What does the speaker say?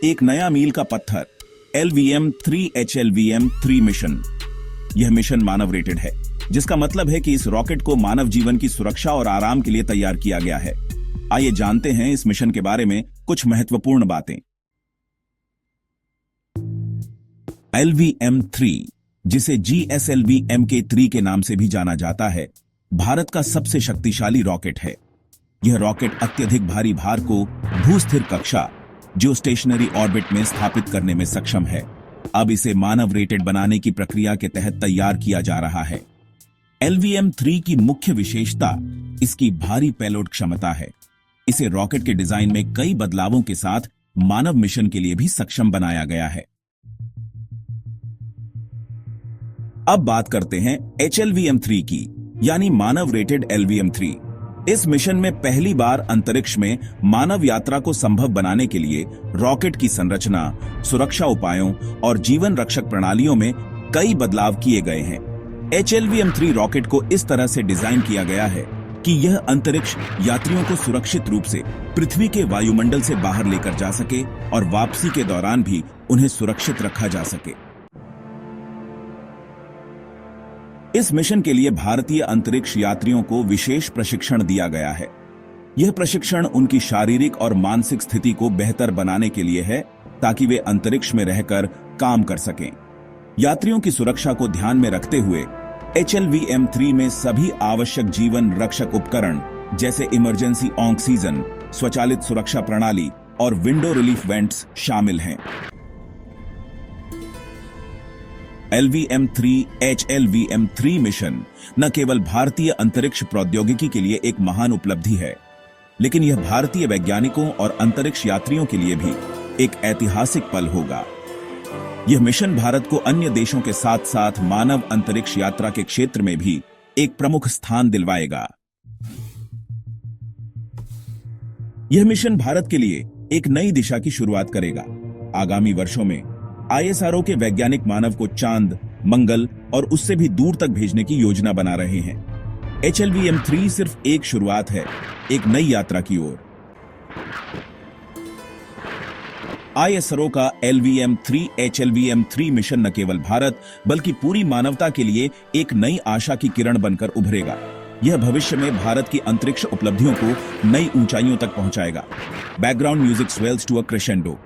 एक नया मील का पत्थर LVM-3 HLVM-3 मिशन। यह मिशन मानव रेटेड है, जिसका मतलब है कि इस रॉकेट को मानव जीवन की सुरक्षा और आराम के लिए तैयार किया गया है। आइए जानते हैं इस मिशन के बारे में कुछ महत्वपूर्ण बातें। LVM-3, जिसे GSLV Mk3 के नाम से भी जाना जाता है, भारत का सबसे शक्तिशाली रॉकेट है। यह रॉकेट अत्यधिक भारी भार को भूस्थिर कक्षा जियोस्टेशनरी ऑर्बिट में स्थापित करने में सक्षम है। अब इसे मानव रेटेड बनाने की प्रक्रिया के तहत तैयार किया जा रहा है। LVM-3 की मुख्य विशेषता इसकी भारी पेलोड क्षमता है। इसे रॉकेट के डिजाइन में कई बदलावों के साथ मानव मिशन के लिए भी सक्षम बनाया गया है। अब बात करते हैं HLVM-3 की, यानी मानव रेटेड LVM-3। इस मिशन में पहली बार अंतरिक्ष में मानव यात्रा को संभव बनाने के लिए रॉकेट की संरचना, सुरक्षा उपायों और जीवन रक्षक प्रणालियों में कई बदलाव किए गए हैं। HLVM-3 रॉकेट को इस तरह से डिजाइन किया गया है कि यह अंतरिक्ष यात्रियों को सुरक्षित रूप से पृथ्वी के वायुमंडल से बाहर लेकर जा सके और वापसी के दौरान भी उन्हें सुरक्षित रखा जा सके। इस मिशन के लिए भारतीय अंतरिक्ष यात्रियों को विशेष प्रशिक्षण दिया गया है। यह प्रशिक्षण उनकी शारीरिक और मानसिक स्थिति को बेहतर बनाने के लिए है, ताकि वे अंतरिक्ष में रहकर काम कर सकें। यात्रियों की सुरक्षा को ध्यान में रखते हुए HLVM-3 में सभी आवश्यक जीवन रक्षक उपकरण जैसे इमरजेंसी ऑक्सीजन, स्वचालित सुरक्षा प्रणाली और विंडो रिलीफ वेंट्स शामिल हैं। LVM-3 HLVM-3 मिशन न केवल भारतीय अंतरिक्ष प्रौद्योगिकी के लिए एक महान उपलब्धि है, लेकिन यह भारतीय वैज्ञानिकों और अंतरिक्ष यात्रियों के लिए भी एक ऐतिहासिक पल होगा। यह मिशन भारत को अन्य देशों के साथ साथ मानव अंतरिक्ष यात्रा के क्षेत्र में भी एक प्रमुख स्थान दिलवाएगा। यह मिशन भारत के लिए एक नई दिशा की शुरुआत करेगा। आगामी वर्षों में ISRO के वैज्ञानिक मानव को चांद, मंगल और उससे भी दूर तक भेजने की योजना बना रहे हैं। HLVM-3 सिर्फ एक शुरुआत है, एक नई यात्रा की ओर। ISRO का LVM-3 HLVM-3 मिशन न केवल भारत बल्कि पूरी मानवता के लिए एक नई आशा की किरण बनकर उभरेगा। यह भविष्य में भारत की अंतरिक्ष उपलब्धियों को नई ऊंचाइयों तक पहुंचाएगा। Background music swells to a crescendo.